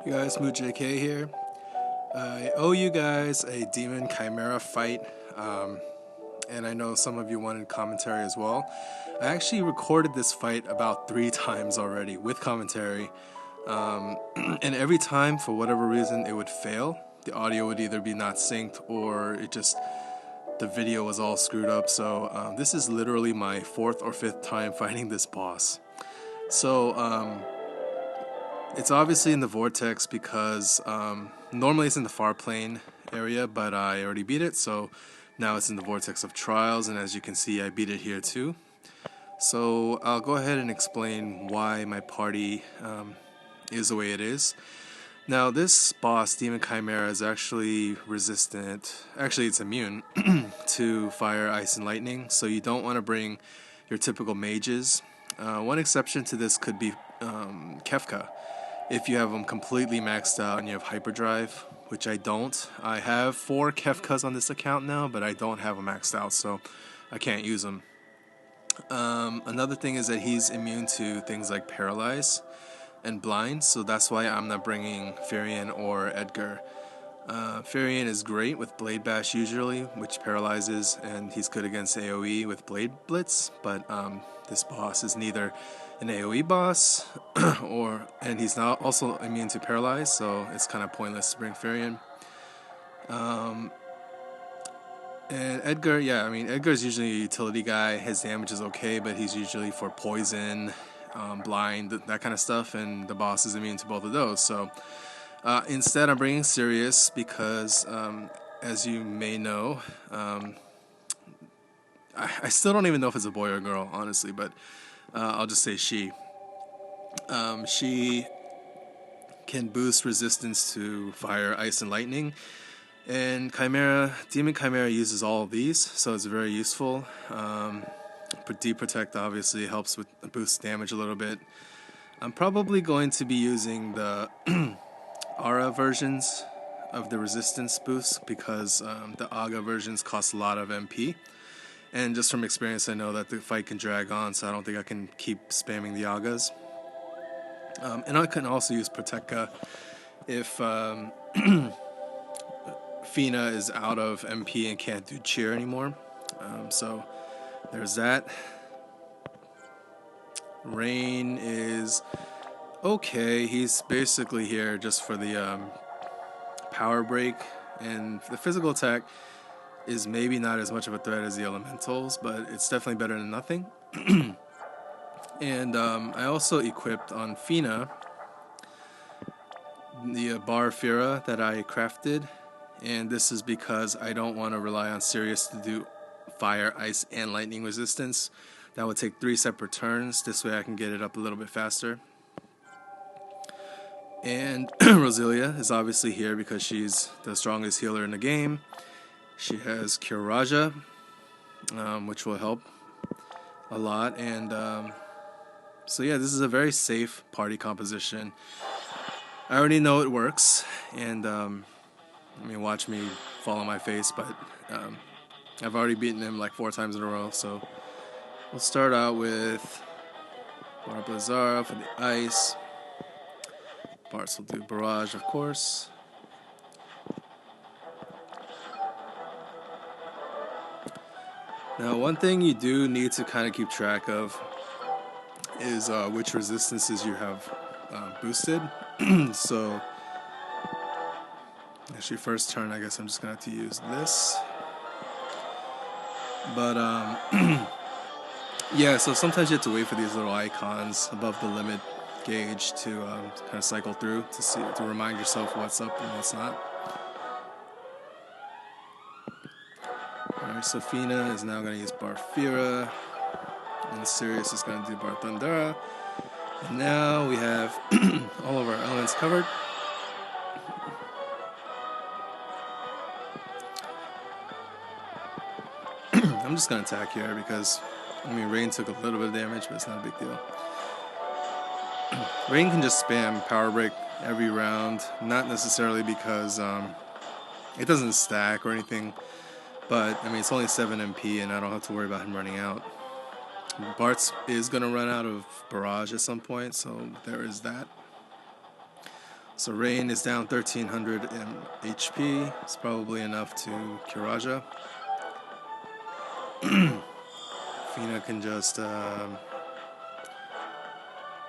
You guys, Moot JK here. I owe you guys a Demon Chimera fight, and I know some of you wanted commentary as well. I actually recorded this fight about 3 times already with commentary, and every time, for whatever reason, it would fail. The audio would either be not synced or the video was all screwed up. So this is literally my 4th or 5th time fighting this boss. So it's obviously in the vortex because normally it's in the far plane area, but I already beat it, so now it's in the vortex of trials, and as you can see, I beat it here too. So I'll go ahead and explain why my party is the way it is. Now this boss, Demon Chimera, is actually resistant, actually it's immune to fire, ice, and lightning, so you don't want to bring your typical mages. One exception to this could be Kefka. If you have them completely maxed out and you have hyperdrive, which I don't. I have 4 Kefkas on this account now, but I don't have them maxed out, so I can't use them. Another thing is that he's immune to things like paralyze and blind, so that's why I'm not bringing Furion or Edgar. Furion is great with Blade Bash usually, which paralyzes, and he's good against AoE with Blade Blitz, but this boss is neither an AoE boss, and he's not also immune to paralyze, so it's kind of pointless to bring Furion. And Edgar, yeah, I mean, Edgar's usually a utility guy. His damage is okay, but he's usually for poison, blind, that kind of stuff, and the boss is immune to both of those. So instead, I'm bringing Sirius because, as you may know, I still don't even know if it's a boy or a girl, honestly, but I'll just say she. She can boost resistance to fire, ice, and lightning. And Demon Chimera uses all of these, so it's very useful. Deep Protect obviously helps with boost damage a little bit. I'm probably going to be using the Aura versions of the resistance boost because the Aga versions cost a lot of MP. And just from experience, I know that the fight can drag on, so I don't think I can keep spamming the Agas. And I can also use Proteka if Fina is out of MP and can't do cheer anymore. So there's that. Rain is okay. He's basically here just for the power break, and the physical attack is maybe not as much of a threat as the elementals, but it's definitely better than nothing. And I also equipped on Fina the Bar Fira that I crafted, and this is because I don't want to rely on Sirius to do fire, ice, and lightning resistance. That would take 3 separate turns. This way I can get it up a little bit faster. And Roselia is obviously here because she's the strongest healer in the game. She has Cure Raja, which will help a lot. And so yeah, this is a very safe party composition. I already know it works, and I mean, watch me fall on my face, but I've already beaten him like 4 times in a row, so we'll start out with Bar Blazara for the ice. Bartz will do barrage, of course. Now, one thing you do need to kind of keep track of is which resistances you have boosted. So, actually, first turn, I guess I'm just going to have to use this. But, yeah, so sometimes you have to wait for these little icons above the limit gauge to kind of cycle through to remind yourself what's up and what's not. Alright, so Fina is now going to use Barfira, and Sirius is going to do Bar Thundara. And now we have all of our elements covered. I'm just going to attack here because, I mean, Rain took a little bit of damage, but it's not a big deal. Rain can just spam Power Break every round, not necessarily because it doesn't stack or anything, but I mean, it's only 7 MP and I don't have to worry about him running out. Bartz is going to run out of barrage at some point, so there is that. So Rain is down 1300 HP. It's probably enough to Kiraja. Fina can just,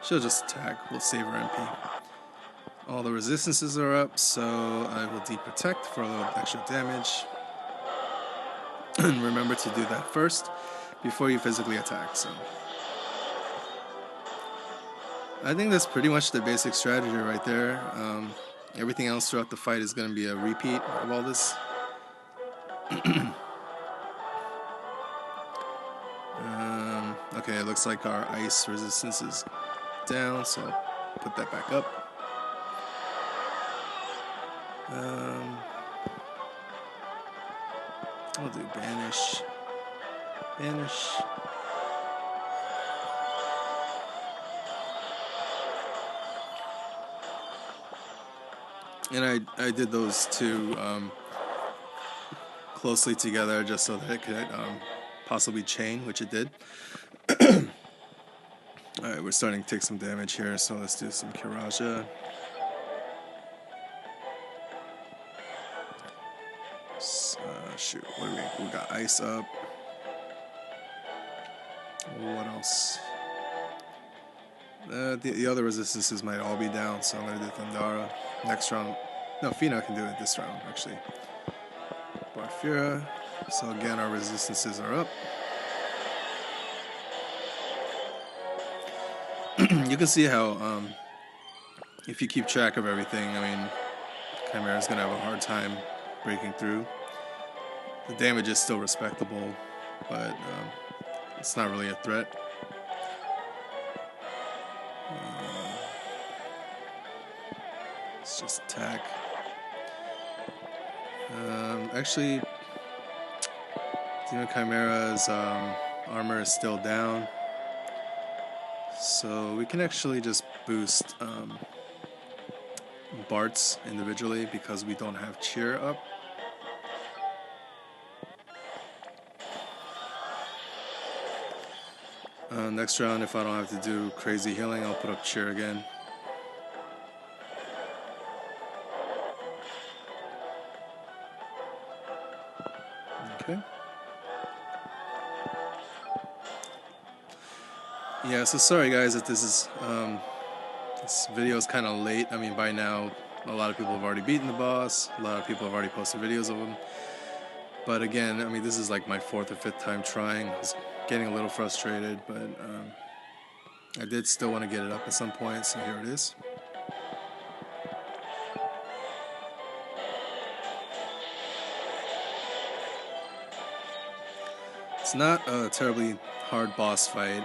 she'll just attack. We'll save her MP. All the resistances are up, so I will deprotect for a little extra damage. And remember to do that first before you physically attack. So I think that's pretty much the basic strategy right there. Everything else throughout the fight is going to be a repeat of all this. Okay, it looks like our ice resistance is down, so I'll put that back up. I'll do banish. Banish. And I did those two closely together just so that it could possibly chain, which it did. Alright, we're starting to take some damage here, so let's do some Kiraja. Shoot, what do we got? Ice up. What else? The other resistances might all be down, so I'm going to do Thundara. Next round. No, Fina can do it this round, actually. Barfira. So again, our resistances are up. You can see how, if you keep track of everything, I mean, Chimera's going to have a hard time breaking through. The damage is still respectable, but it's not really a threat. Let's just attack. Actually, Demon Chimera's armor is still down, so we can actually just boost Bart's individually because we don't have cheer up. Next round, if I don't have to do crazy healing, I'll put up cheer again. Okay. Yeah, so sorry guys that this video is kind of late. I mean, by now, a lot of people have already beaten the boss. A lot of people have already posted videos of him. But again, I mean, this is like my 4th or 5th time trying. I was getting a little frustrated, but I did still want to get it up at some point, so here it is. It's not a terribly hard boss fight.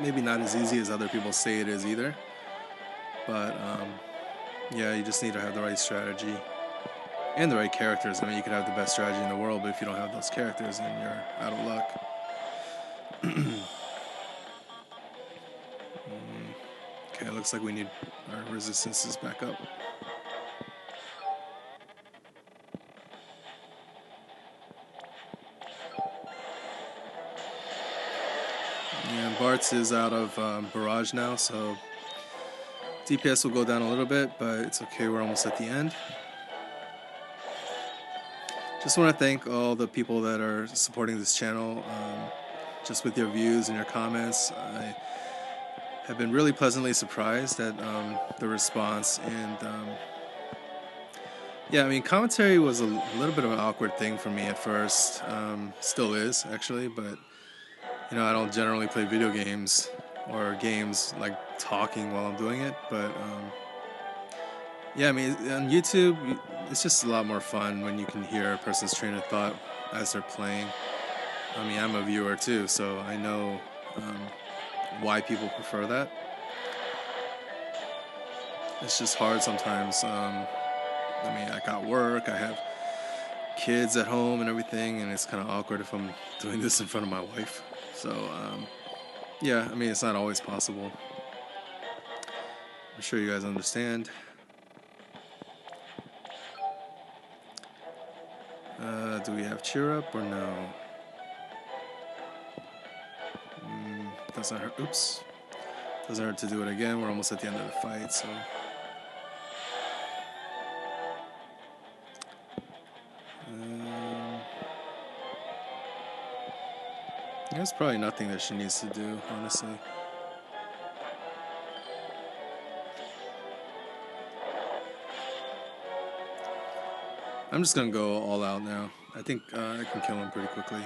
Maybe not as easy as other people say it is either. But yeah, you just need to have the right strategy and the right characters. I mean, you could have the best strategy in the world, but if you don't have those characters, then you're out of luck. Okay, it looks like we need our resistances back up. Yeah, Bart's is out of barrage now, so DPS will go down a little bit, but it's okay, we're almost at the end. Just want to thank all the people that are supporting this channel, just with your views and your comments. I have been really pleasantly surprised at the response, and yeah, I mean, commentary was a little bit of an awkward thing for me at first, still is actually, but you know, I don't generally play video games or games like talking while I'm doing it, but yeah, I mean, on YouTube, it's just a lot more fun when you can hear a person's train of thought as they're playing. I mean, I'm a viewer too, so I know why people prefer that. It's just hard sometimes. I mean, I got work, I have kids at home and everything, and it's kind of awkward if I'm doing this in front of my wife. So, yeah, I mean, it's not always possible. I'm sure you guys understand. Do we have cheer up or no? Doesn't hurt. Oops. Doesn't hurt to do it again. We're almost at the end of the fight, so. There's probably nothing that she needs to do, honestly. I'm just gonna go all out now. I think I can kill him pretty quickly.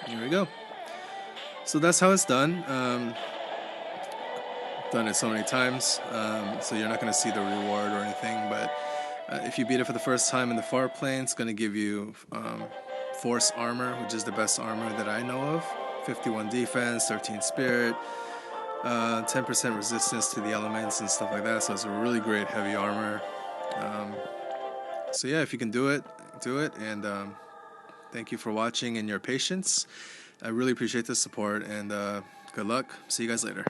Here we go. So that's how it's done. Done it so many times, so you're not going to see the reward or anything, but if you beat it for the first time in the far plane, it's going to give you force armor, which is the best armor that I know of. 51 defense, 13 spirit, 10% resistance to the elements and stuff like that, so it's a really great heavy armor. So yeah, if you can do it, do it, and thank you for watching and your patience. I really appreciate the support, and good luck. See you guys later.